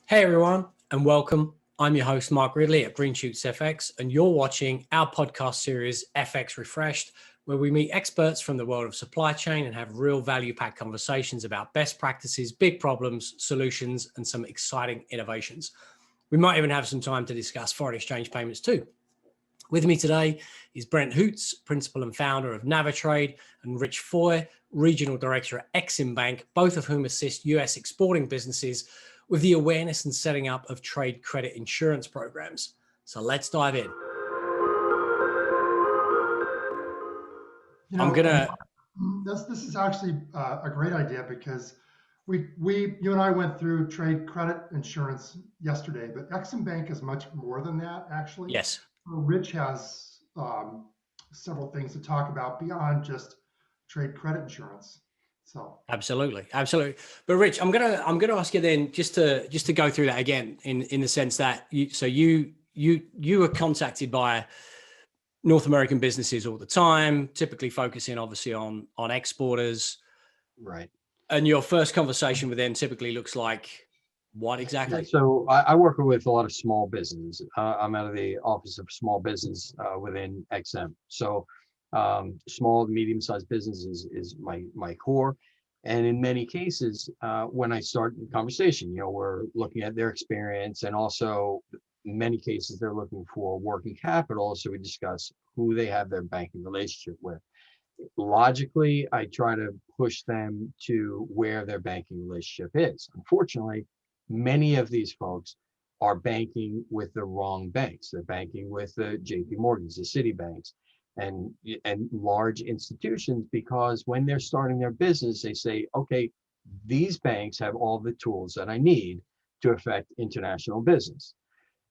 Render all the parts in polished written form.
Hey everyone, and welcome. I'm your host, Mark Ridley at GreenShootsFX, and you're watching our podcast series, FX Refreshed, where we meet experts from the world of supply chain and have real value-packed conversations about best practices, big problems, solutions, and some exciting innovations. We might even have some time to discuss foreign exchange payments too. With me today is Brent Hoots, Principal and Founder of Navitrade, and Rich Foy, Regional Director at EXIM Bank, both of whom assist US exporting businesses with the awareness and setting up of trade credit insurance programs. So let's dive in. This is actually a great idea because you and I went through trade credit insurance yesterday, but EXIM Bank is much more than that, actually. Yes. Rich has several things to talk about beyond just trade credit insurance. So Absolutely. But Rich, I'm gonna ask you then just to go through that again in the sense that you were contacted by North American businesses all the time, typically focusing obviously on exporters. Right. And your first conversation with them typically looks like what exactly? Yeah, so I work with a lot of small businesses. I'm out of the Office of Small Business within XM. So small, medium-sized businesses is my core. And in many cases, when I start the conversation, we're looking at their experience, and also in many cases, they're looking for working capital. So we discuss who they have their banking relationship with. Logically, I try to push them to where their banking relationship is. Unfortunately, many of these folks are banking with the wrong banks. They're banking with the JP Morgans, the Citibanks, and large institutions, because when they're starting their business, they say, okay, these banks have all the tools that I need to affect international business.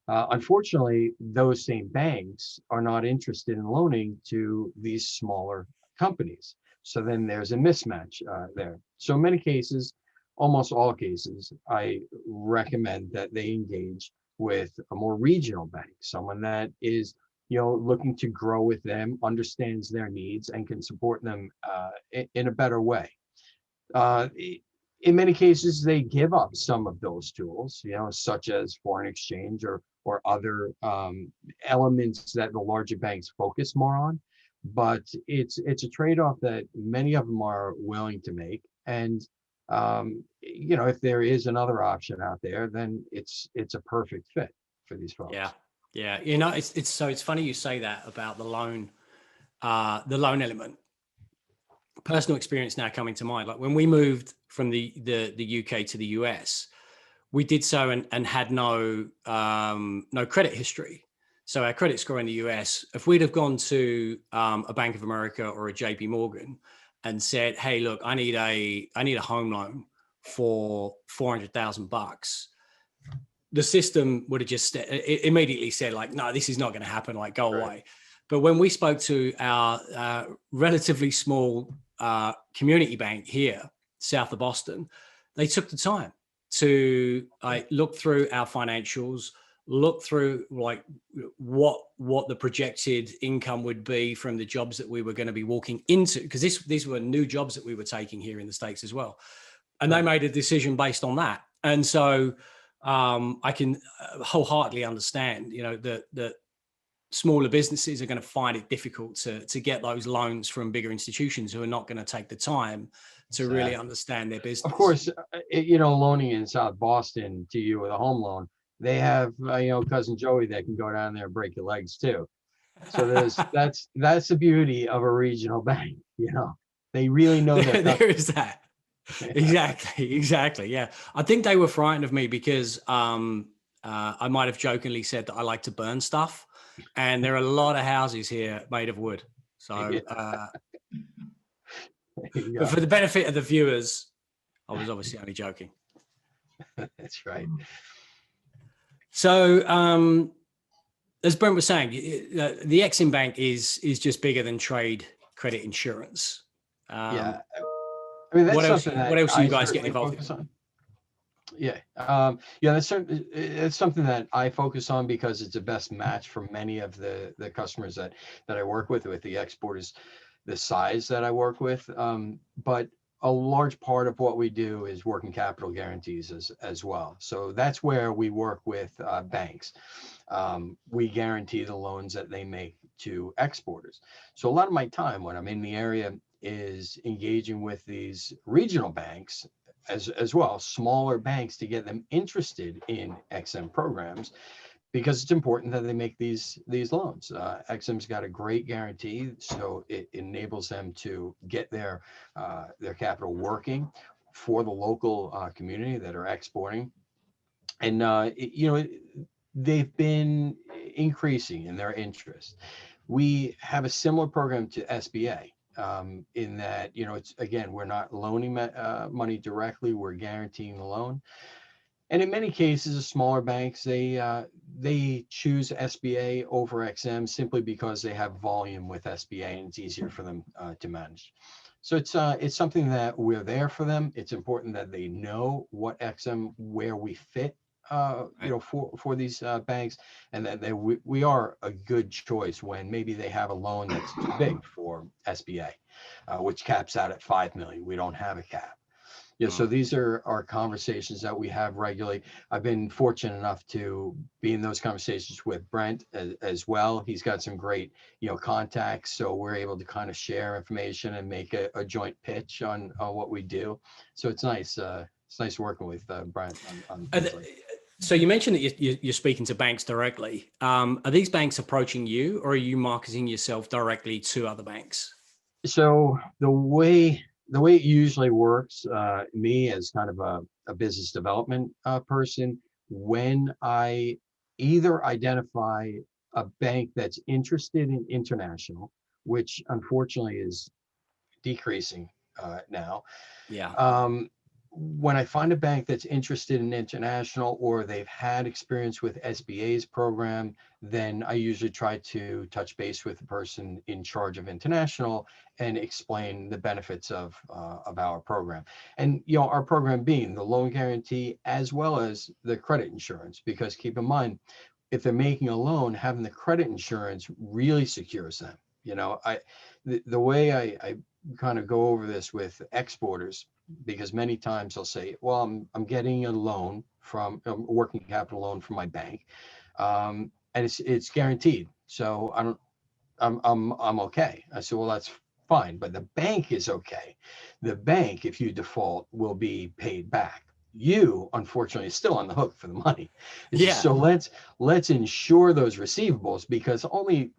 Unfortunately, those same banks are not interested in loaning to these smaller companies. So then there's a mismatch there. So in many cases, almost all cases, I recommend that they engage with a more regional bank, someone that is, looking to grow with them, understands their needs, and can support them in a better way. In many cases, they give up some of those tools, such as foreign exchange or other elements that the larger banks focus more on. But it's a trade-off that many of them are willing to make. And if there is another option out there, then it's a perfect fit for these folks. Yeah. It's funny you say that about the loan element. Personal experience now coming to mind. Like when we moved from the UK to the US, we did so and had no credit history. So our credit score in the US, if we'd have gone to a Bank of America or a JP Morgan and said, "Hey, look, I need a home loan for $400,000," the system would have just immediately said, like, "No, this is not going to happen. Like, go away." But when we spoke to our relatively small community bank here, south of Boston, they took the time to look through our financials, look through like what the projected income would be from the jobs that we were going to be walking into, because these were new jobs that we were taking here in the States as well. And they made a decision based on that. And so I can wholeheartedly understand, that smaller businesses are going to find it difficult to get those loans from bigger institutions who are not going to take the time to really understand their business. Of course, loaning in South Boston to you with a home loan, they have, cousin Joey that can go down there and break your legs too. So that's the beauty of a regional bank. They really know that. There is that. Exactly. Yeah. I think they were frightened of me because I might have jokingly said that I like to burn stuff, and there are a lot of houses here made of wood. So, but for the benefit of the viewers, I was obviously only joking. That's right. So, as Brent was saying, the EXIM Bank is just bigger than trade credit insurance. Yeah. I mean, what else are you guys getting involved in? Yeah. It's something that I focus on because it's the best match for many of the customers that I work with the exporters, the size that I work with. But a large part of what we do is working capital guarantees as well. So that's where we work with banks. We guarantee the loans that they make to exporters. So a lot of my time when I'm in the area is engaging with these regional banks as well, smaller banks, to get them interested in EXIM programs, because it's important that they make these loans. EXIM's got a great guarantee, so it enables them to get their capital working for the local community that are exporting. And they've been increasing in their interest. We have a similar program to SBA, in that, it's, again, we're not loaning money directly, we're guaranteeing the loan. And in many cases, smaller banks, they choose SBA over EXIM simply because they have volume with SBA and it's easier for them to manage. So it's something that we're there for them. It's important that they know what EXIM, where we fit, for these banks, and that we are a good choice when maybe they have a loan that's too big for SBA, which caps out at 5 million. We don't have a cap. Yeah, so these are our conversations that we have regularly. I've been fortunate enough to be in those conversations with Brent as well. He's got some great, contacts, so we're able to kind of share information and make a joint pitch on what we do. So it's nice. It's nice working with Brent on things like. So you mentioned that you're speaking to banks directly. Are these banks approaching you, or are you marketing yourself directly to other banks? So the way it usually works, me as kind of a business development person, when I either identify a bank that's interested in international, which unfortunately is decreasing now. Yeah. When I find a bank that's interested in international, or they've had experience with SBA's program, then I usually try to touch base with the person in charge of international and explain the benefits of our program. And, our program being the loan guarantee as well as the credit insurance, because keep in mind, if they're making a loan, having the credit insurance really secures them. The way I kind of go over this with exporters, because many times they'll say, well, I'm getting a loan from a working capital loan from my bank, and it's guaranteed, so I'm okay. I said, well, that's fine, but the bank is okay. The bank, if you default, will be paid back. You, unfortunately, is still on the hook for the money. Yeah. So let's insure those receivables, because only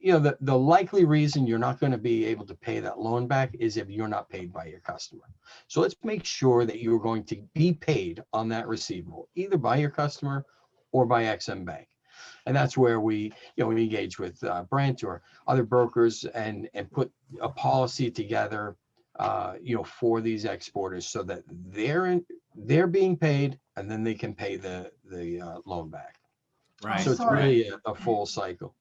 the likely reason you're not going to be able to pay that loan back is if you're not paid by your customer. So let's make sure that you're going to be paid on that receivable, either by your customer or by EXIM Bank. And that's where we engage with Brent or other brokers and put a policy together, for these exporters, so that they're being paid, and then they can pay the loan back. Right. So it's really a full cycle.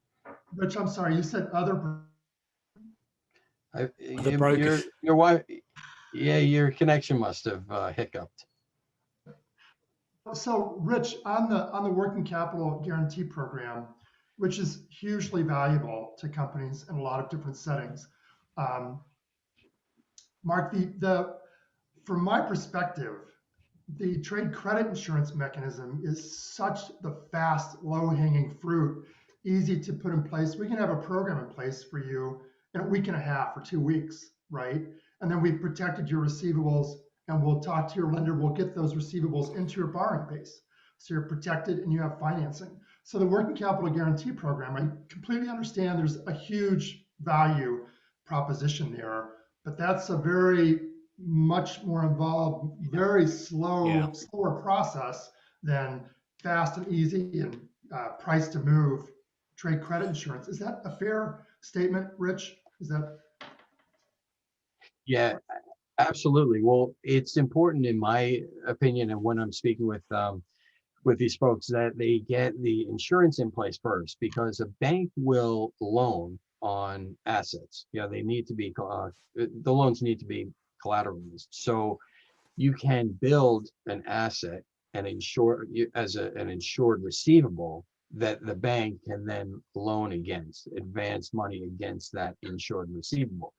Rich, I'm sorry, you said other. The brokers. Your wife, yeah, your connection must have hiccuped. So Rich, on the working capital guarantee program, which is hugely valuable to companies in a lot of different settings, Mark, from my perspective, the trade credit insurance mechanism is such the fast, low-hanging fruit, easy to put in place. We can have a program in place for you in a week and a half or 2 weeks, right? And then we've protected your receivables, and we'll talk to your lender. We'll get those receivables into your borrowing base, so you're protected and you have financing. So the working capital guarantee program, I completely understand there's a huge value proposition there, but that's a very much more involved, very slower process than fast and easy and price to move trade credit insurance. Is that a fair statement, Rich? Is that? Yeah, absolutely. Well, it's important, in my opinion, and when I'm speaking with these folks, that they get the insurance in place first, because a bank will loan on assets. They need to be the loans need to be collateralized. So you can build an asset and insure as an insured receivable that the bank can then loan against, advance money against that insured receivable.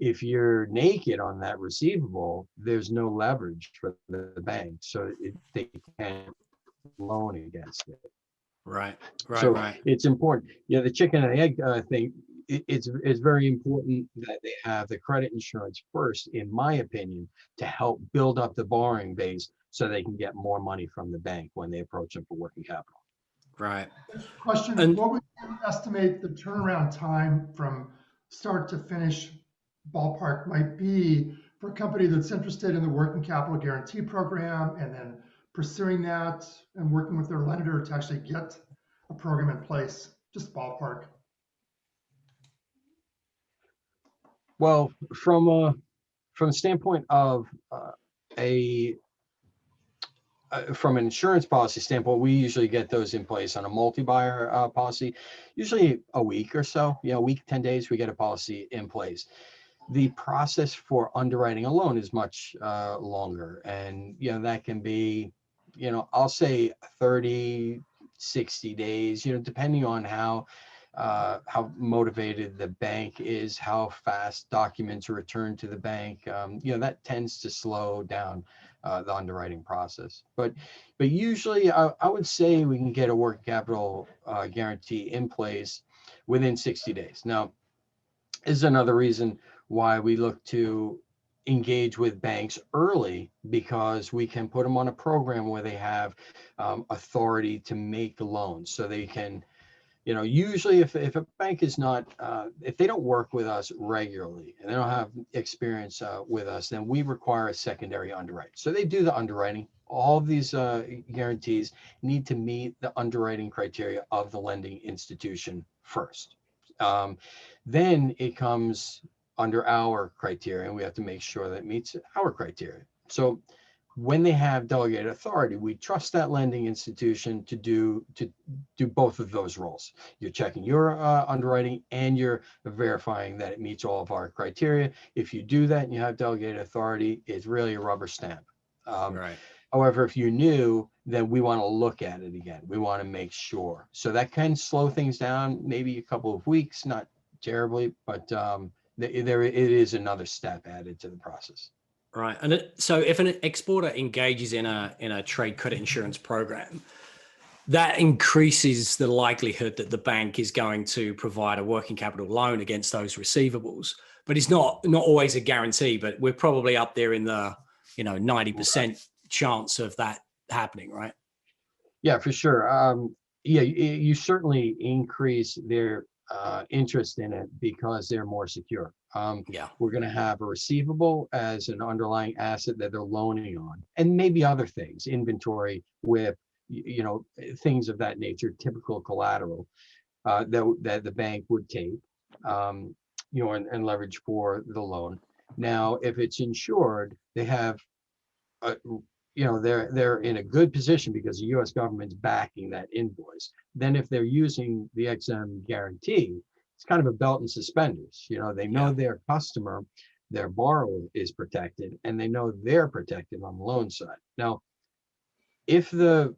If you're naked on that receivable, there's no leverage for the bank, so they can't loan against it. Right. So Right. it's important. The chicken and egg thing. It's very important that they have the credit insurance first, in my opinion, to help build up the borrowing base so they can get more money from the bank when they approach them for working capital. Right. Question, And what would you estimate the turnaround time from start to finish ballpark might be for a company that's interested in the working capital guarantee program and then pursuing that and working with their lender to actually get a program in place? Just ballpark. Well, from a standpoint of a from an insurance policy standpoint, we usually get those in place on a multi-buyer policy, usually a week or so, a week, 10 days, we get a policy in place. The process for underwriting a loan is much longer. And, that can be, I'll say 30, 60 days, depending on how motivated the bank is, how fast documents are returned to the bank. That tends to slow down the underwriting process. But usually I would say we can get a working capital guarantee in place within 60 days. Now, this is another reason why we look to engage with banks early, because we can put them on a program where they have authority to make loans, so they can, usually if a bank is not, if they don't work with us regularly and they don't have experience with us, then we require a secondary underwrite. So they do the underwriting. All of these guarantees need to meet the underwriting criteria of the lending institution first. Then it comes under our criteria, and we have to make sure that it meets our criteria. So when they have delegated authority, we trust that lending institution to do both of those roles. You're checking your underwriting, and you're verifying that it meets all of our criteria. If you do that and you have delegated authority, it's really a rubber stamp. right. However, if you're new, then we want to look at it again. We want to make sure. So that can slow things down, maybe a couple of weeks, not terribly, but it is another step added to the process. Right. And so if an exporter engages in a trade credit insurance program, that increases the likelihood that the bank is going to provide a working capital loan against those receivables. But it's not always a guarantee, but we're probably up there in the 90% chance of that happening, right? Yeah, for sure. You certainly increase their interest in it because they're more secure. We're going to have a receivable as an underlying asset that they're loaning on, and maybe other things, inventory, with things of that nature, typical collateral that the bank would take, and leverage for the loan. Now, if it's insured, they have they're in a good position because the U.S. government's backing that invoice. Then if they're using the EXIM guarantee, it's kind of a belt and suspenders. They know their customer, their borrower is protected, and they know they're protected on the loan side. Now, if the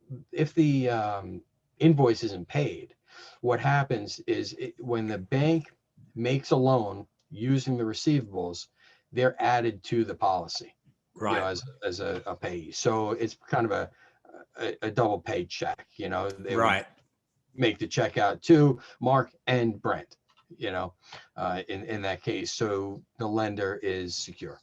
invoice isn't paid, what happens is when the bank makes a loan using the receivables, they're added to the policy. Right. As a payee. So it's kind of a double paid check. They Right. would make the check out to Mark and Brent, in that case. So the lender is secure.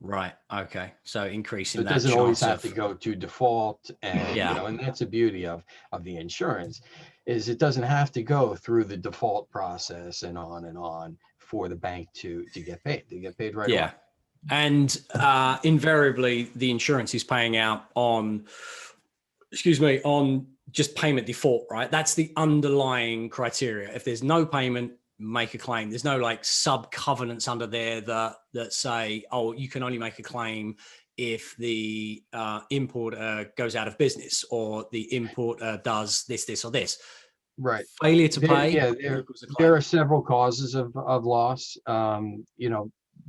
Right. Okay. So increasing So it that doesn't always chance have to go to default, and and that's the beauty of the insurance, is it doesn't have to go through the default process and on for the bank to get paid. They get paid right away. And invariably, the insurance is paying out on just payment default, right? That's the underlying criteria. If there's no payment, make a claim. There's no like sub covenants under there that say, oh, you can only make a claim if the importer goes out of business, or the importer does this, or this. Right. Failure to pay. There are several causes of loss.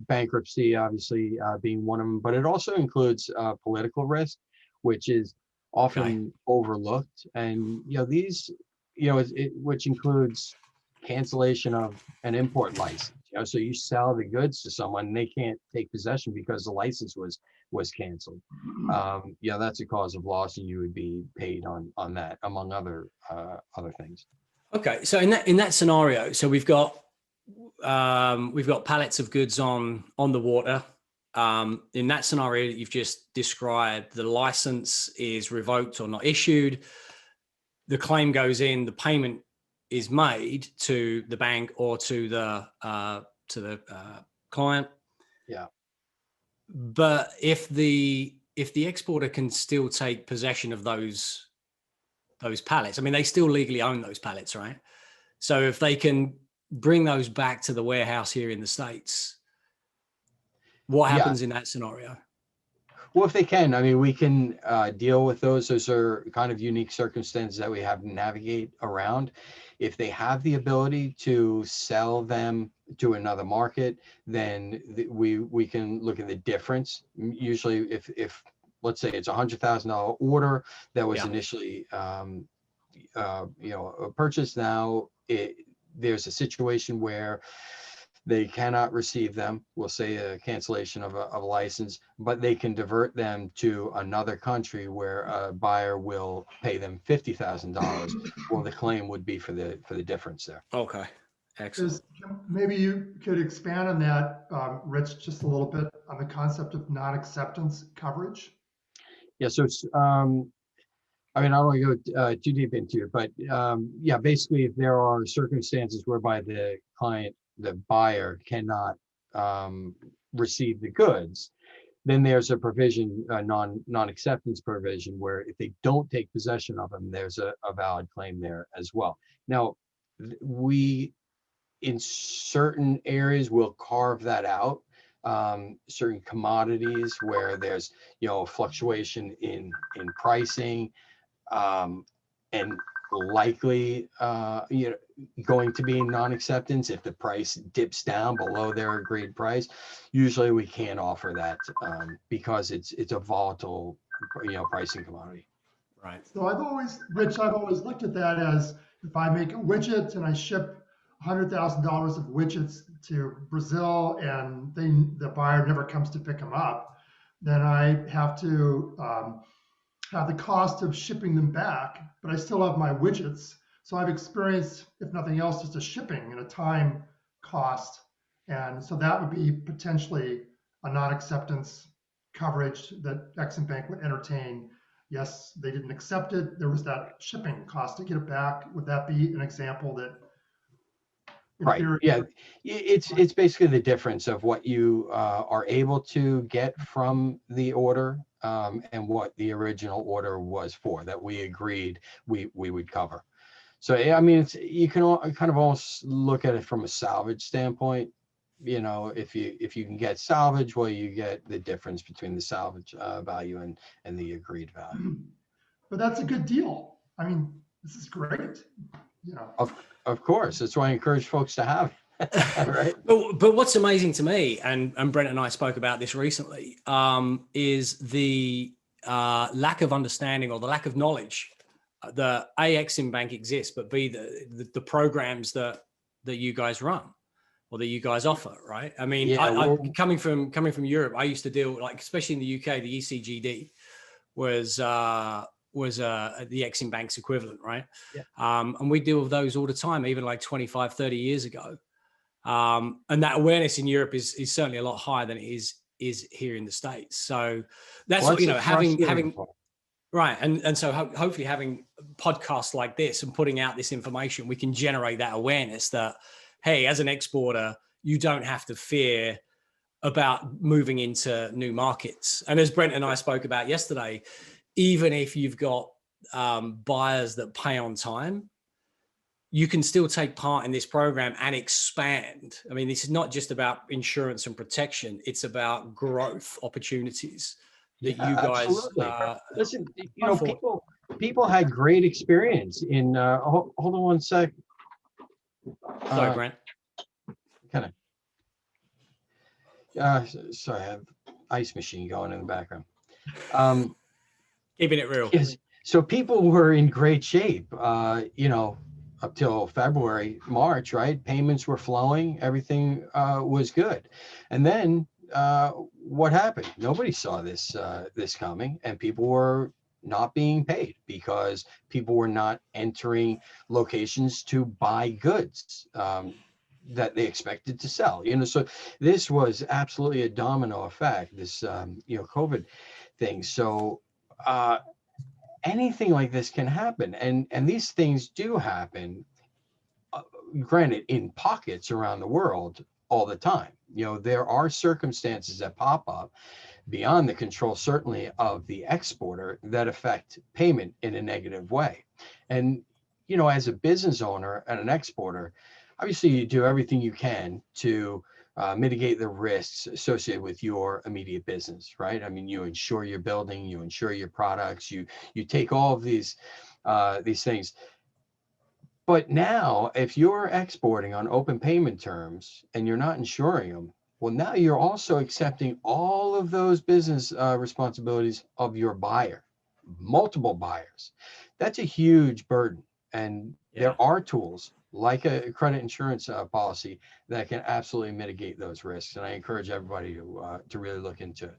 Bankruptcy, obviously, being one of them, but it also includes political risk, which is often overlooked. And which includes cancellation of an import license. You know, so you sell the goods to someone, and they can't take possession because the license was canceled. You know, that's a cause of loss, and you would be paid on that, among other things. Okay, so in that scenario, so we've got pallets of goods on the water. In that scenario that you've just described, the license is revoked or not issued. The claim goes in, the payment is made to the bank or to the client. Yeah. But if the exporter can still take possession of those pallets, I mean, they still legally own those pallets, right? So if they can bring those back to the warehouse here in the States, what happens in that scenario? Well, if they can, I mean, we can deal with those. Those are kind of unique circumstances that we have to navigate around. If they have the ability to sell them to another market, then we can look at the difference. Usually, if let's say it's $100,000 order that was initially purchased, now there's a situation where they cannot receive them. We'll say a cancellation of a license, but they can divert them to another country where a buyer will pay them $50,000. Well, the claim would be for the difference there. Okay, excellent. Maybe you could expand on that, Rich, just a little bit on the concept of non-acceptance coverage. Yeah, so it's, I mean, I don't want to go too deep into it, but yeah, basically, if there are circumstances whereby the buyer cannot receive the goods, then there's a provision, a non-acceptance provision, where if they don't take possession of them, there's a valid claim there as well. Now, we, in certain areas, will carve that out. Certain commodities where there's, you know, fluctuation in pricing, and likely going to be non-acceptance if the price dips down below their agreed price. Usually we can't offer that because it's a volatile, pricing commodity. Right. So I've always looked at that as, if I make a widget and I ship $100,000 of widgets to Brazil and the buyer never comes to pick them up, then I have to have the cost of shipping them back, but I still have my widgets. So I've experienced, if nothing else, just a shipping and a time cost. And so that would be potentially a non-acceptance coverage that EXIM Bank would entertain. Yes, they didn't accept it. There was that shipping cost to get it back. Would that be an example that? Right. Yeah. It's basically the difference of what you are able to get from the order and what the original order was for, that we agreed we would cover. So, I mean, you can kind of almost look at it from a salvage standpoint. You know, if you can get salvage, well, you get the difference between the salvage value and the agreed value. But that's a good deal. I mean, this is great. You know. Of course, that's why I encourage folks to have. Right. But what's amazing to me, and Brent and I spoke about this recently, is the lack of understanding or the lack of knowledge that A, EXIM Bank exists, but B, the programs that you guys run or that you guys offer, right? I mean, yeah, coming from Europe, I used to deal, like, especially in the UK, the ECGD was the EXIM Bank's equivalent, right? Yeah. And we deal with those all the time, even like 25, 30 years ago. And that awareness in Europe is certainly a lot higher than it is here in the States. So that's what, having right. And so hopefully having podcasts like this and putting out this information, we can generate that awareness that, hey, as an exporter, you don't have to fear about moving into new markets. And as Brent and I spoke about yesterday, even if you've got buyers that pay on time, you can still take part in this program and expand. I mean, this is not just about insurance and protection. It's about growth opportunities that you guys listen, people had great experience in hold on one sec. Sorry, Brent. Kind of sorry, I have ice machine going in the background. Keeping it real. So people were in great shape. up till February, March, right? Payments were flowing, everything was good. And then what happened? Nobody saw this coming, and people were not being paid because people were not entering locations to buy goods that they expected to sell. So this was absolutely a domino effect, this COVID thing. So anything like this can happen, and these things do happen, granted, in pockets around the world all the time. There are circumstances that pop up beyond the control, certainly of the exporter, that affect payment in a negative way. And as a business owner and an exporter, obviously you do everything you can to mitigate the risks associated with your immediate business, right? I mean, you insure your building, you insure your products, you take all of these things. But now, if you're exporting on open payment terms and you're not insuring them, well, now you're also accepting all of those business responsibilities of your buyer, multiple buyers. That's a huge burden. And there are tools like a credit insurance policy that can absolutely mitigate those risks. And I encourage everybody to really look into it.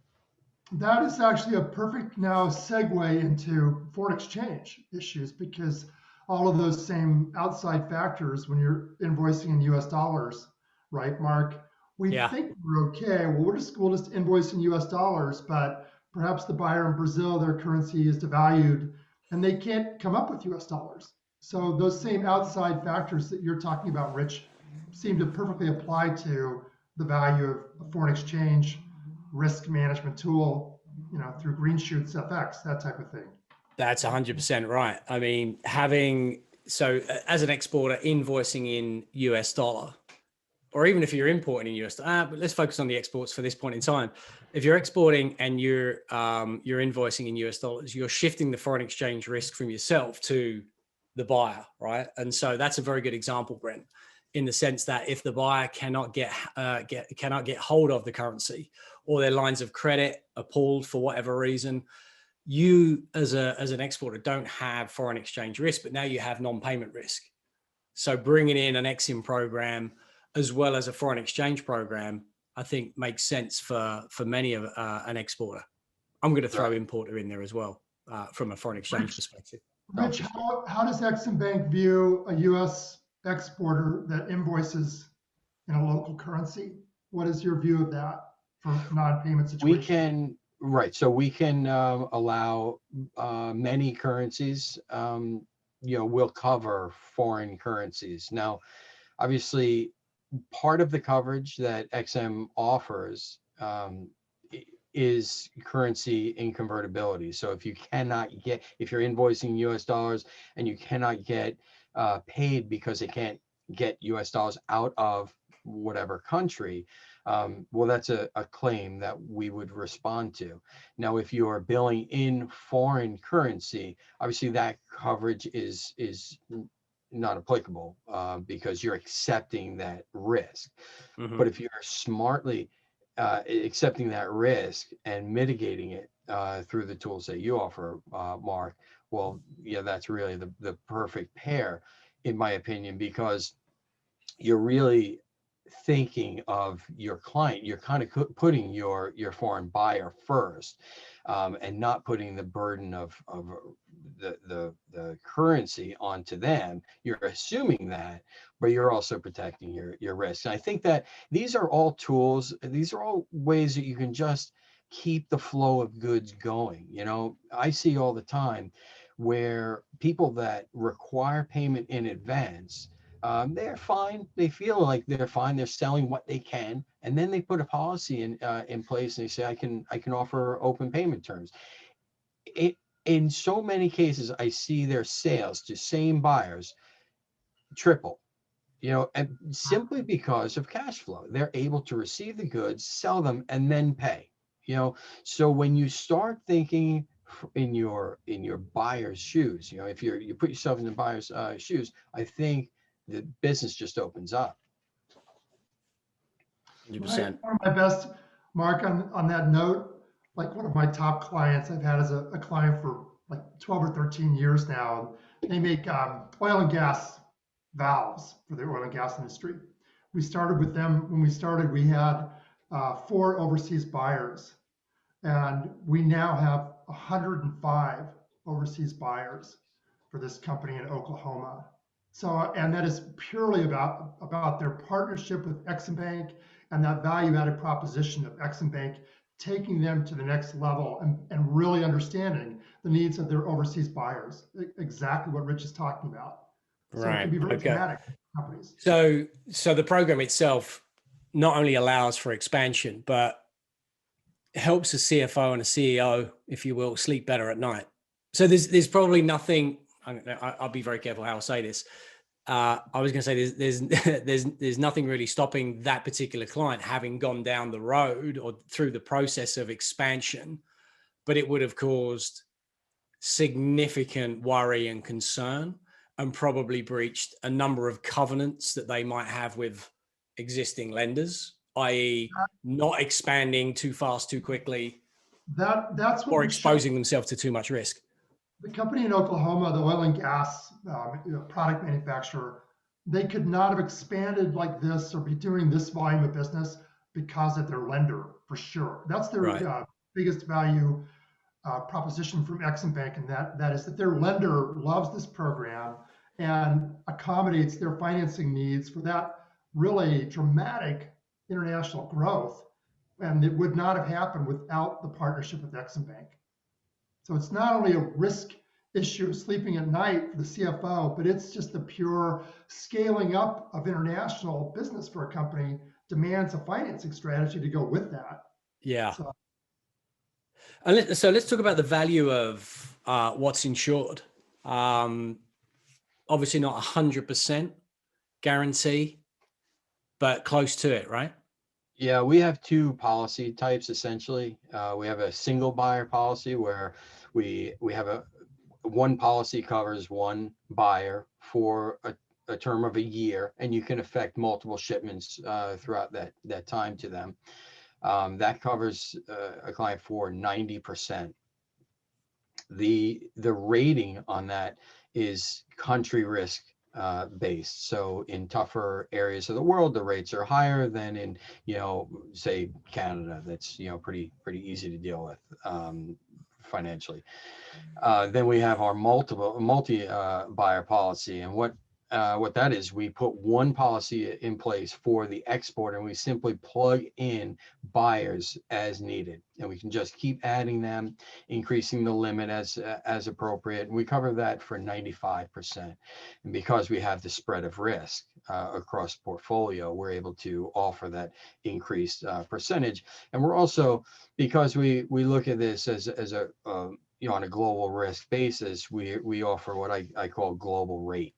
That is actually a perfect now segue into foreign exchange issues, because all of those same outside factors, when you're invoicing in US dollars, right, Mark? We think we're okay. Well, we'll just invoice in US dollars, but perhaps the buyer in Brazil, their currency is devalued and they can't come up with US dollars. So those same outside factors that you're talking about, Rich, seem to perfectly apply to the value of a foreign exchange risk management tool, through GreenShootsFX, that type of thing. That's 100% right. I mean, as an exporter, invoicing in US dollar, or even if you're importing in US dollar, but let's focus on the exports for this point in time. If you're exporting and you're invoicing in US dollars, you're shifting the foreign exchange risk from yourself to the buyer, right? And so that's a very good example, Brent, in the sense that if the buyer cannot get hold of the currency, or their lines of credit are pulled for whatever reason, you as an exporter don't have foreign exchange risk, but now you have non-payment risk. So bringing in an EXIM program as well as a foreign exchange program, I think makes sense for many of an exporter. I'm going to throw importer in there as well from a foreign exchange perspective. Rich, how does EXIM Bank view a U.S. exporter that invoices in a local currency? What is your view of that for non-payment situations? So we can allow many currencies. We'll cover foreign currencies. Now, obviously, part of the coverage that EXIM offers is currency inconvertibility. So if you're invoicing US dollars and you cannot get paid because they can't get US dollars out of whatever country, well, that's a claim that we would respond to. Now, if you are billing in foreign currency, obviously that coverage is not applicable because you're accepting that risk. Mm-hmm. But if you're smartly accepting that risk and mitigating it through the tools that you offer, Mark, well, yeah, that's really the perfect pair, in my opinion, because you're really thinking of your client. You're kind of putting your foreign buyer first, and not putting the burden of the currency onto them. You're assuming that, but you're also protecting your risk. And I think that these are all tools. These are all ways that you can just keep the flow of goods going. I see all the time where people that require payment in advance, they're fine. They feel like they're fine. They're selling what they can, and then they put a policy in place, and they say, I can offer open payment terms. In so many cases, I see their sales to same buyers triple, and simply because of cash flow. They're able to receive the goods, sell them, and then pay. So when you start thinking in your buyer's shoes, if you put yourself in the buyer's shoes, I think the business just opens up. 100%. One of my best, Mark, on that note, like one of my top clients I've had as a client for like 12 or 13 years now. They make oil and gas valves for the oil and gas industry. We started with them. When we started, we had 4 overseas buyers, and we now have 105 overseas buyers for this company in Oklahoma. So, and that is purely about their partnership with EXIM Bank and that value-added proposition of EXIM Bank taking them to the next level and really understanding the needs of their overseas buyers. Exactly what Rich is talking about. So it can Right. be very Okay. dramatic for companies. So the program itself not only allows for expansion, but helps a CFO and a CEO, if you will, sleep better at night. So there's probably nothing. I'll be very careful how I say this. I was going to say there's nothing really stopping that particular client having gone down the road or through the process of expansion, but it would have caused significant worry and concern and probably breached a number of covenants that they might have with existing lenders, i.e. not expanding too fast, too quickly, That's what or was shown. exposing themselves to too much risk. The company in Oklahoma, the oil and gas product manufacturer, they could not have expanded like this or be doing this volume of business because of their lender, for sure. That's their Right. biggest value proposition from EXIM Bank, and that is that their lender loves this program and accommodates their financing needs for that really dramatic international growth. And it would not have happened without the partnership with EXIM Bank. So it's not only a risk issue of sleeping at night for the CFO, but it's just the pure scaling up of international business for a company demands a financing strategy to go with that. Yeah. So, So let's talk about the value of what's insured. Obviously not 100% guarantee, but close to it, right? Yeah, we have 2 policy types essentially. We have a single buyer policy where we have one policy covers one buyer for a term of a year, and you can affect multiple shipments throughout that time to them. That covers a client for 90%. The rating on that is country risk based. So in tougher areas of the world, the rates are higher than in, say Canada. That's, pretty easy to deal with financially. Then we have our multi buyer policy, and what that is, we put one policy in place for the export, and we simply plug in buyers as needed, and we can just keep adding them, increasing the limit as appropriate. And we cover that for 95%. And because we have the spread of risk across portfolio, we're able to offer that increased percentage. And we're also, because we look at this as a on a global risk basis, we offer what I call global rate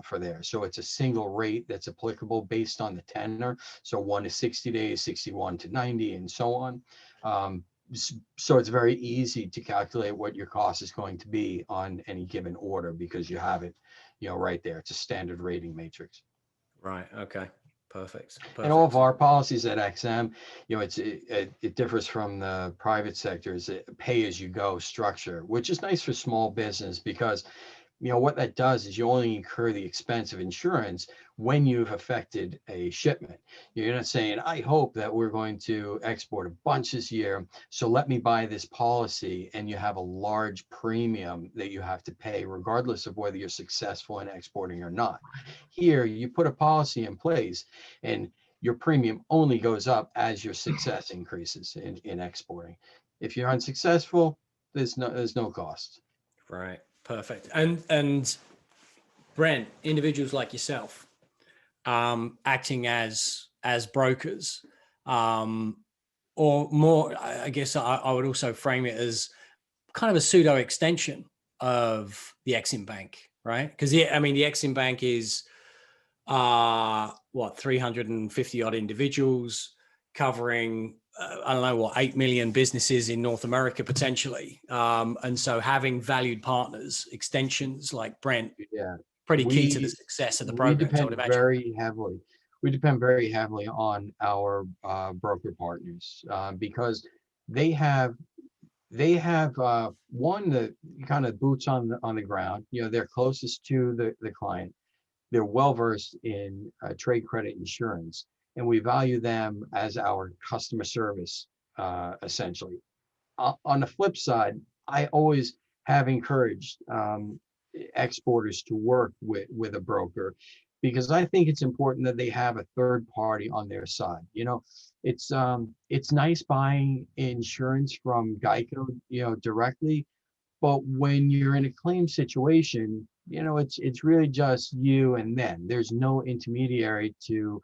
for there. So it's a single rate that's applicable based on the tenor. So 1 to 60 days, 61 to 90, and so on. So it's very easy to calculate what your cost is going to be on any given order because you have it, right there. It's a standard rating matrix. Right. Okay. Perfect. And all of our policies at XM, it differs from the private sector. Is a pay-as-you-go structure, which is nice for small business because, what that does is you only incur the expense of insurance when you've affected a shipment. You're not saying, I hope that we're going to export a bunch this year, so let me buy this policy, and you have a large premium that you have to pay regardless of whether you're successful in exporting or not. Here, you put a policy in place, and your premium only goes up as your success increases in exporting. If you're unsuccessful, there's no cost. Right. Perfect. And Brent, individuals like yourself, acting as brokers, or more, I guess I would also frame it as kind of a pseudo extension of the EXIM Bank, right? Because the EXIM Bank is 350 odd individuals covering I don't know 8 million businesses in North America potentially, and so having valued partners, extensions like Brent, pretty key to the success of the program. We depend very heavily on our broker partners because they have one, the kind of boots on the ground. They're closest to the client. they're well-versed in trade credit insurance, and we value them as our customer service, essentially. On the flip side, I always have encouraged exporters to work with a broker, because I think it's important that they have a third party on their side. It's nice buying insurance from Geico, directly, but when you're in a claim situation, it's really just you and them. There's no intermediary to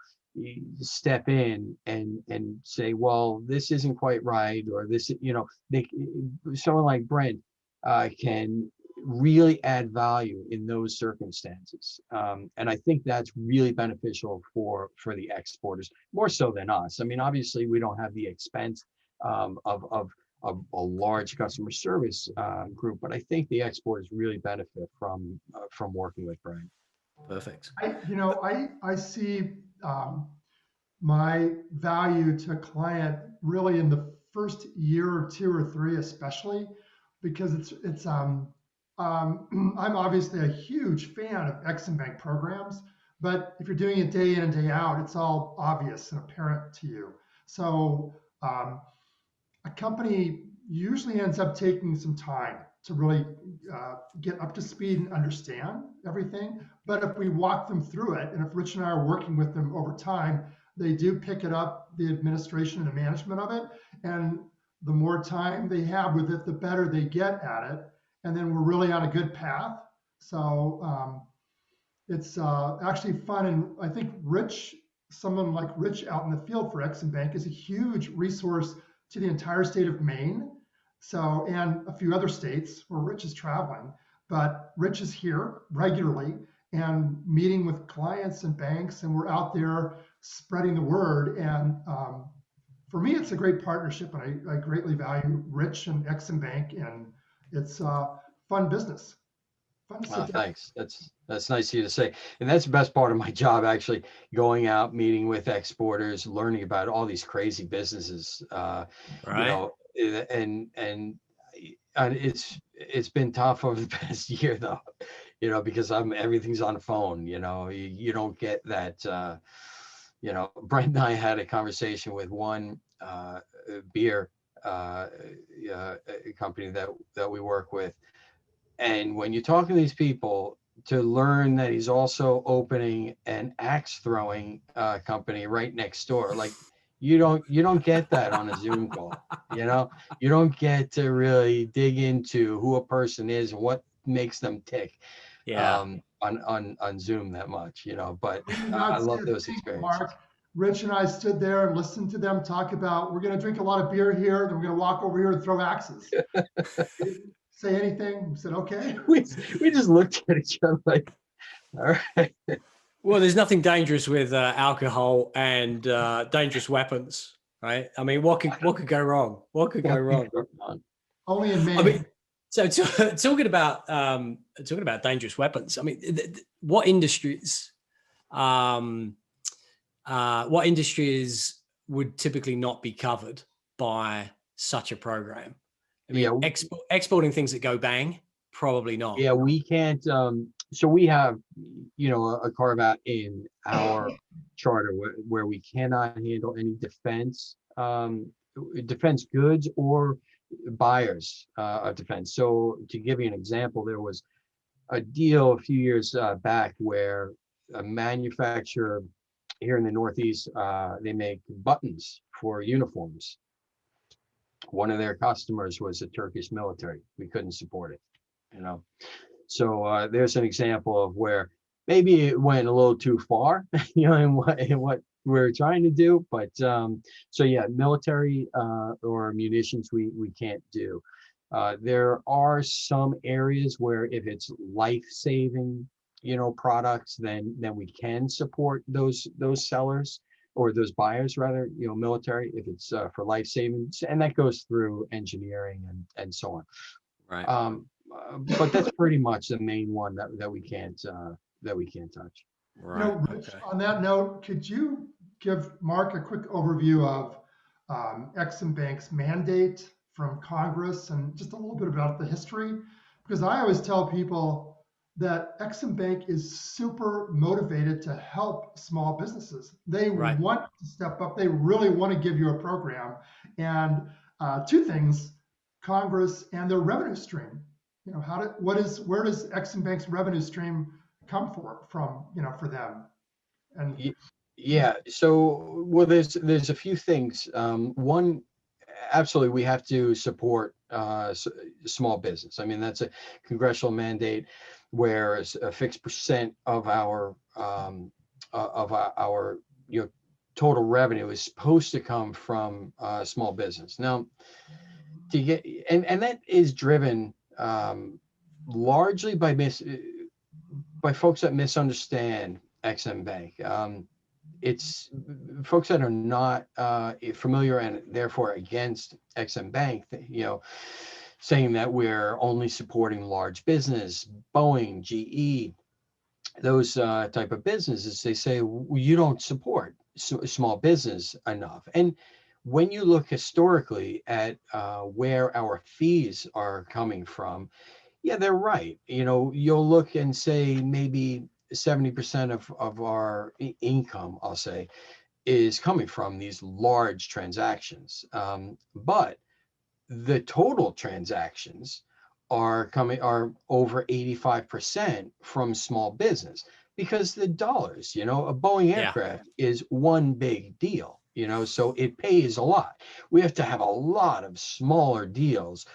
step in and say, well, this isn't quite right, or this, someone like Brent can really add value in those circumstances. And I think that's really beneficial for the exporters, more so than us. I mean, obviously we don't have the expense of a large customer service group, but I think the exporters really benefit from working with Brent. Perfect. I see my value to a client really in the first year or two or three, especially because I'm obviously a huge fan of EXIM Bank programs, but if you're doing it day in and day out, it's all obvious and apparent to you. So a company usually ends up taking some time to really get up to speed and understand everything. But if we walk them through it, and if Rich and I are working with them over time, they do pick it up, the administration and the management of it. And the more time they have with it, the better they get at it. And then we're really on a good path. So it's actually fun. And I think someone like Rich out in the field for EXIM Bank is a huge resource to the entire state of Maine. So, and a few other states where Rich is traveling, but Rich is here regularly and meeting with clients and banks, and we're out there spreading the word. And for me, it's a great partnership, and I greatly value Rich and EXIM Bank, and it's fun business. Fun to sit down. Thanks. That's nice of you to say. And that's the best part of my job, actually, going out, meeting with exporters, learning about all these crazy businesses. Right. And it's been tough over the past year, though, because everything's on the phone. You don't get that. Brent and I had a conversation with one beer company that we work with, and when you talk to these people, to learn that he's also opening an axe throwing company right next door, like you don't get that on a Zoom call. You don't get to really dig into who a person is and what makes them tick. Yeah. On Zoom that much, but We did I not see love a those thing, experiences. Mark. Rich and I stood there and listened to them talk about, we're going to drink a lot of beer here, then we're going to walk over here and throw axes. They didn't say anything. We said, okay. We just looked at each other like, all right. Well, there's nothing dangerous with alcohol and dangerous weapons, right? I mean, what could go wrong? What could go wrong? Only in Maine. I mean, so talking about dangerous weapons. I mean, what industries would typically not be covered by such a program? I mean, Yeah, exporting things that go bang, probably not. Yeah, we can't. So we have, a carve out in our charter where we cannot handle any defense goods or buyers of defense. So to give you an example, there was a deal a few years back where a manufacturer here in the Northeast, they make buttons for uniforms. One of their customers was the Turkish military. We couldn't support it. So there's an example of where maybe it went a little too far, in what we're trying to do. But so yeah, military or munitions we can't do. There are some areas where if it's life-saving, products, then we can support those sellers or those buyers rather, military, if it's for life-saving, and that goes through engineering and so on. Right. But that's pretty much the main one that we can't touch. Right. Rich, Okay. on that note, could you give Mark a quick overview of EXIM Bank's mandate from Congress and just a little bit about the history? Because I always tell people that EXIM Bank is super motivated to help small businesses. They Right. want to step up. They really want to give you a program. And two things: Congress and their revenue stream. You know, where does EXIM Bank's revenue stream come from? You know, for them. And Yeah. So, well, there's a few things. One, absolutely, we have to support small business. I mean, that's a congressional mandate, where a fixed percent of our total revenue is supposed to come from small business. Now, to get and that is driven largely by folks that misunderstand EXIM Bank. It's folks that are not familiar and therefore against EXIM Bank, saying that we're only supporting large business, Boeing, GE, those type of businesses. They say, well, you don't support small business enough. And when you look historically at where our fees are coming from, yeah, they're right. You'll look and say maybe 70% of our income, I'll say, is coming from these large transactions. But the total transactions are over 85% from small business, because the dollars, a Boeing aircraft is one big deal, so it pays a lot. We have to have a lot of smaller deals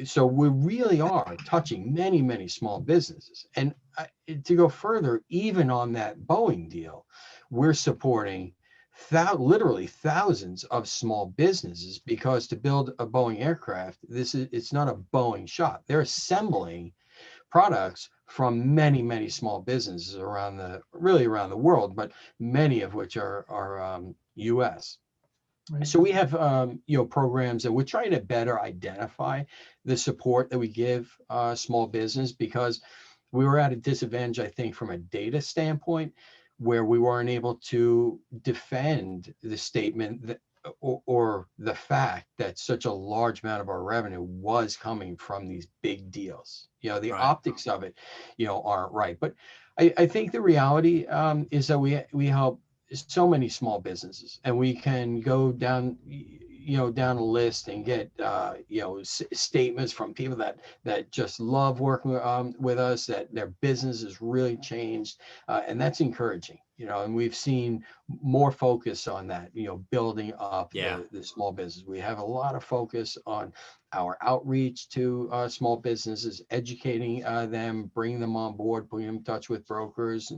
so we really are touching many, many small businesses. And to go further, even on that Boeing deal, we're supporting literally thousands of small businesses, because to build a Boeing aircraft, it's not a Boeing shop. They're assembling products from many, many small businesses around the world, but many of which are U.S. right. So we have programs, and we're trying to better identify the support that we give small business, because we were at a disadvantage, I think, from a data standpoint, where we weren't able to defend the statement that, or the fact that such a large amount of our revenue was coming from these big deals. The Right. optics of it, aren't right. But I think the reality is that we help so many small businesses, and we can go down down a list and get statements from people that just love working with us, that their business has really changed, and that's encouraging. And we've seen more focus on that, building up the small business. We have a lot of focus on our outreach to small businesses, educating them, bringing them on board, putting them in touch with brokers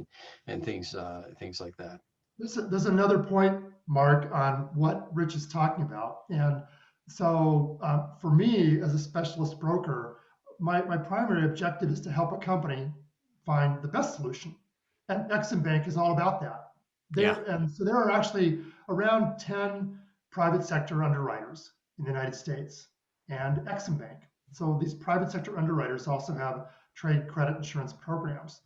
and things like that. There's another point, Mark, on what Rich is talking about. And so for me, as a specialist broker, my primary objective is to help a company find the best solution. And EXIM Bank is all about that. And so there are actually around 10 private sector underwriters in the United States and EXIM Bank. So these private sector underwriters also have trade credit insurance programs.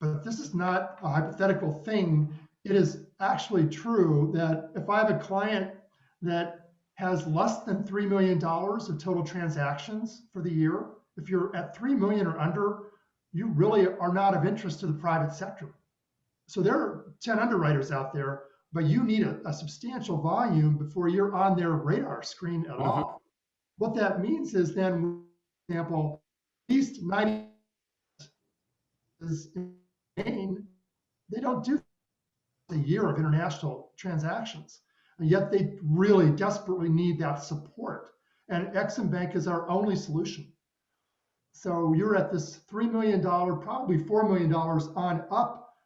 But this is not a hypothetical thing. It is actually true that if I have a client that has less than $3 million of total transactions for the year, if you're at 3 million or under, you really are not of interest to the private sector. So there are 10 underwriters out there, but you need a substantial volume before you're on their radar screen at all. What that means is then, for example, at least 90 is in Maine, they don't do a year of international transactions, and yet they really desperately need that support. And EXIM Bank is our only solution. So you're at this $3 million, probably $4 million on up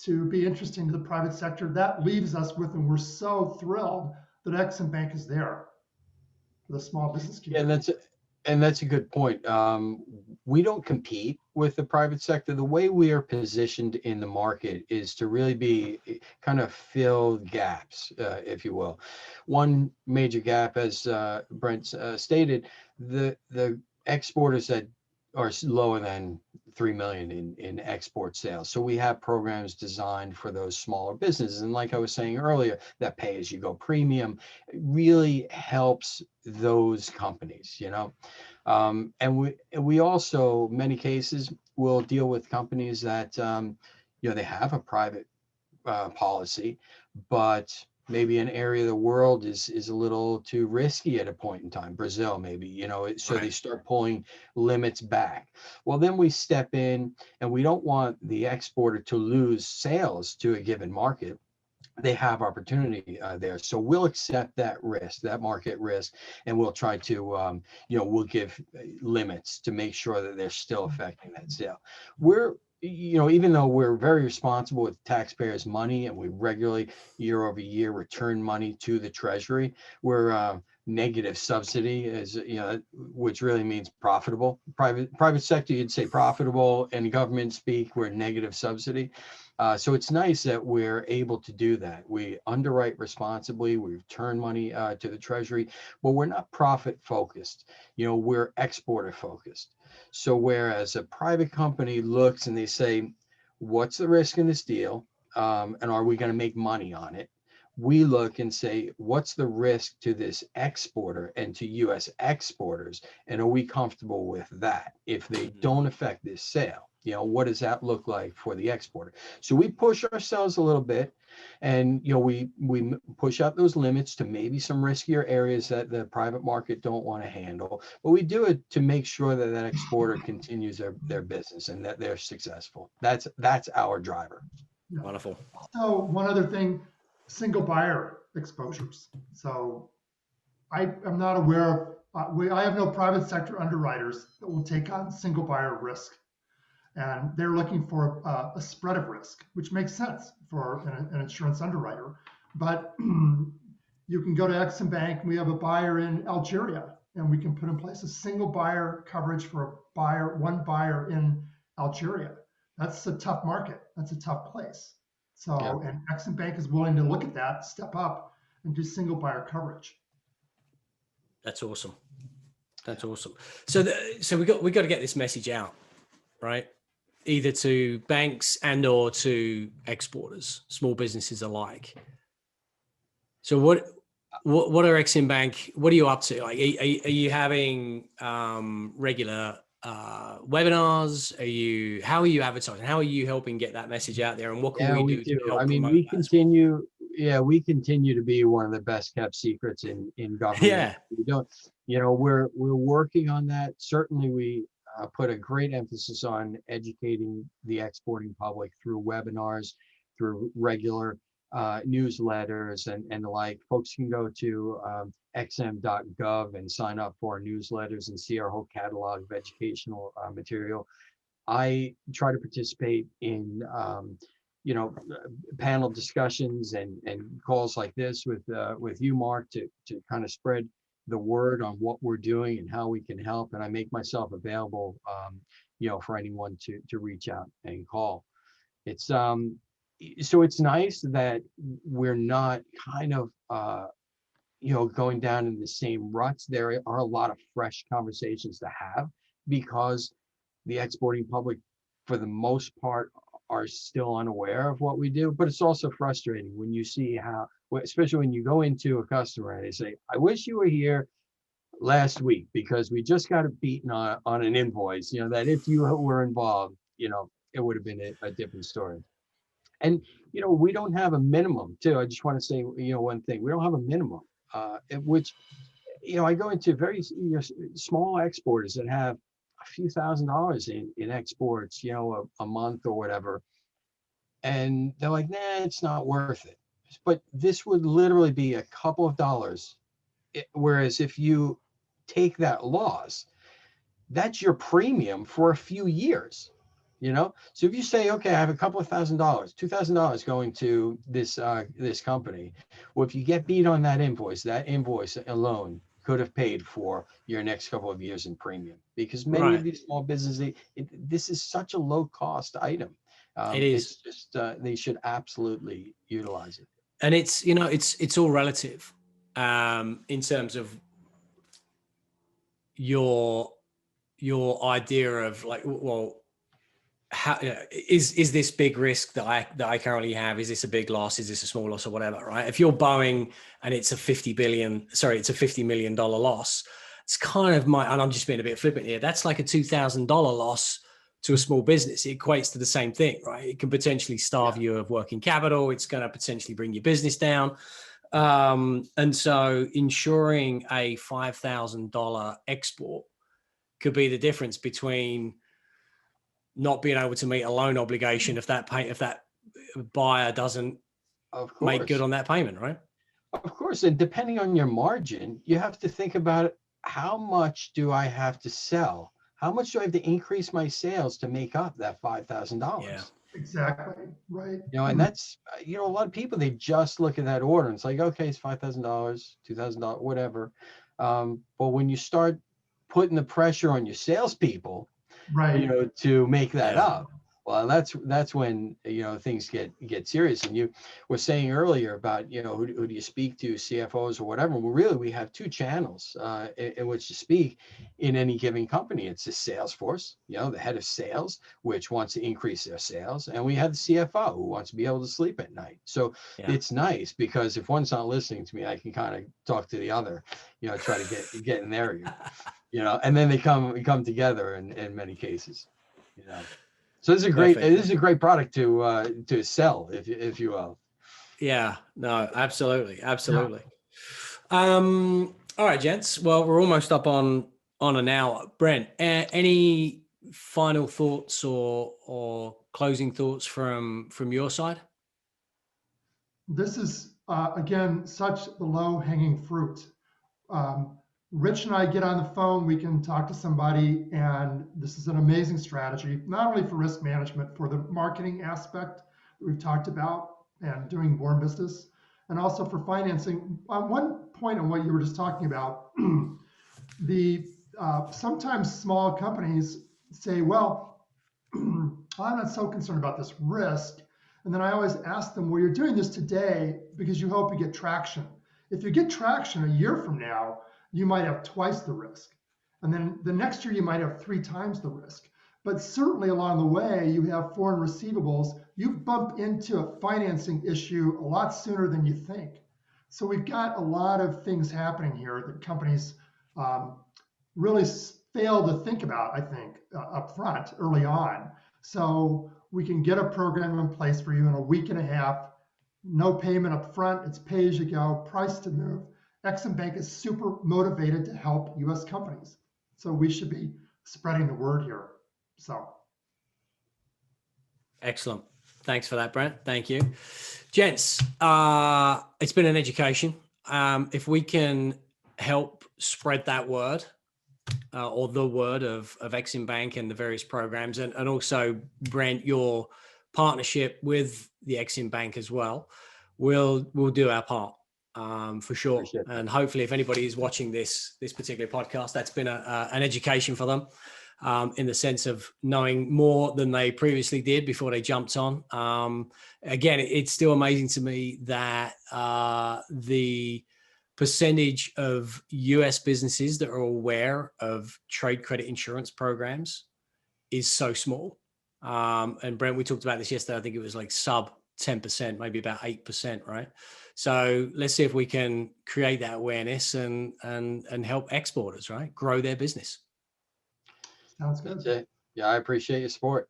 to be interesting to the private sector. That leaves us with, and we're so thrilled that EXIM Bank is there for the small business community. And that's a good point. We don't compete with the private sector. The way we are positioned in the market is to really kind of fill gaps, if you will. One major gap, as Brent stated, the exporters that are lower than 3 million in export sales. So we have programs designed for those smaller businesses. And like I was saying earlier, that pay-as-you-go premium really helps those companies, And we also, many cases, will deal with companies that, you know, they have a private policy, but maybe an area of the world is a little too risky at a point in time. Brazil, maybe, you know, so they start pulling limits back. Well, then we step in, and we don't want the exporter to lose sales to a given market. They have opportunity there, so we'll accept that risk, that market risk, and we'll try to, you know, we'll give limits to make sure that they're still affecting that sale. We're, you know, even though we're very responsible with taxpayers' money, and we regularly, year over year, return money to the Treasury, we're negative subsidy, is, you know, which really means profitable. Private sector, you'd say profitable, and government speak, we're negative subsidy. So it's nice that we're able to do that. We underwrite responsibly, we return money to the Treasury, but we're not profit focused. You know, we're exporter focused. So whereas a private company looks and they say, what's the risk in this deal? And are we going to make money on it? We look and say, what's the risk to this exporter and to US exporters? And are we comfortable with that if they don't affect this sale? You know, what does that look like for the exporter? So we push ourselves a little bit, and, you know, we push out those limits to maybe some riskier areas that the private market don't want to handle. But we do it to make sure that that exporter continues their business and that they're successful. That's our driver. Wonderful. So one other thing, single buyer exposures. So I'm not aware of, I have no private sector underwriters that will take on single buyer risk. And they're looking for a spread of risk, which makes sense for an insurance underwriter. But you can go to EXIM Bank. We have a buyer in Algeria, and we can put in place a single buyer coverage for one buyer in Algeria. That's a tough market. That's a tough place. So, yeah. And EXIM Bank is willing to look at that, step up, and do single buyer coverage. That's awesome. That's awesome. So, we got to get this message out, right? Either to banks and or to exporters, small businesses alike. So what are EXIM Bank? What are you up to? Like, are you having regular webinars? How are you advertising? How are you helping get that message out there? And what can we do to help? I mean, we continue. Yeah, we continue to be one of the best kept secrets in government. Yeah, we don't. You know, we're working on that. Certainly, we put a great emphasis on educating the exporting public through webinars, through regular newsletters and the like. Folks can go to exim.gov and sign up for our newsletters and see our whole catalog of educational material. I try to participate in you know, panel discussions and calls like this with you, Mark, to kind of spread the word on what we're doing and how we can help. And I make myself available, you know, for anyone to reach out and call. It's so it's nice that we're not kind of you know, going down in the same ruts. There are a lot of fresh conversations to have because the exporting public, for the most part, are still unaware of what we do. But it's also frustrating when you see how, especially when you go into a customer and they say, I wish you were here last week because we just got it beaten on an invoice, you know, that if you were involved, you know, it would have been a different story. And, you know, we don't have a minimum too. I just want to say, you know, one thing, we don't have a minimum, which, you know, I go into very small exporters that have a few $1,000s in exports, you know, a month or whatever. And they're like, nah, it's not worth it. But this would literally be a couple of dollars. Whereas if you take that loss, that's your premium for a few years, you know? So if you say, okay, I have a couple of $1,000, $2,000 going to this company. Well, if you get beat on that invoice alone could have paid for your next couple of years in premium, because many of these small businesses, this is such a low cost item. It is. It's just, they should absolutely utilize it. And it's, you know, it's all relative in terms of your idea of like, well, how is this big risk that I currently have? Is this a big loss? Is this a small loss or whatever? Right? If you're Boeing and it's a $50 million loss, it's kind of and I'm just being a bit flippant here. That's like a $2,000 loss to a small business, it equates to the same thing, right? It can potentially starve you of working capital. It's going to potentially bring your business down. And so insuring a $5,000 export could be the difference between not being able to meet a loan obligation if that buyer doesn't make good on that payment, right? Of course, and depending on your margin, you have to think about how much do I have to sell? How much do I have to increase my sales to make up that $5,000? Yeah. Exactly. Right. You know, and that's, you know, a lot of people, they just look at that order and it's like, okay, it's $5,000, $2,000, whatever. But when you start putting the pressure on your salespeople, Right. you know, to make that up, well, that's when, you know, things get serious. And you were saying earlier about, you know, who do you speak to, CFOs or whatever. Well, really, we have two channels in which to speak in any given company. It's the sales force, you know, the head of sales, which wants to increase their sales, and we have the CFO who wants to be able to sleep at night. So it's nice because if one's not listening to me, I can kind of talk to the other, you know, try to get in their ear, you know, and then we come together in many cases, you know. So this is a great product to sell, if you will. Yeah, no, absolutely. All right, gents. Well, we're almost up on an hour. Brent, any final thoughts or closing thoughts from your side? This is again such the low-hanging fruit. Rich and I get on the phone, we can talk to somebody, and this is an amazing strategy, not only for risk management, for the marketing aspect that we've talked about and doing more business, and also for financing. On one point on what you were just talking about, the sometimes small companies say, well, I'm not so concerned about this risk. And then I always ask them, well, you're doing this today because you hope you get traction. If you get traction a year from now, you might have twice the risk. And then the next year, you might have 3 times the risk. But certainly along the way, you have foreign receivables. You bump into a financing issue a lot sooner than you think. So we've got a lot of things happening here that companies really fail to think about, I think, up front, early on. So we can get a program in place for you in a week and a half, no payment up front, it's pay as you go, price to move. EXIM Bank is super motivated to help US companies. So we should be spreading the word here. So. Excellent. Thanks for that, Brent. Thank you. Gents, it's been an education. If we can help spread that word or the word of EXIM Bank and the various programs, and also, Brent, your partnership with the EXIM Bank as well, we'll do our part for sure. And hopefully, if anybody is watching this particular podcast, that's been an education for them. In the sense of knowing more than they previously did before they jumped on. Again, it's still amazing to me that the percentage of US businesses that are aware of trade credit insurance programs is so small. And Brent, we talked about this yesterday. I think it was like sub 10%, maybe about 8%, right? So let's see if we can create that awareness and help exporters, right, grow their business. Sounds good. Yeah, I appreciate your support.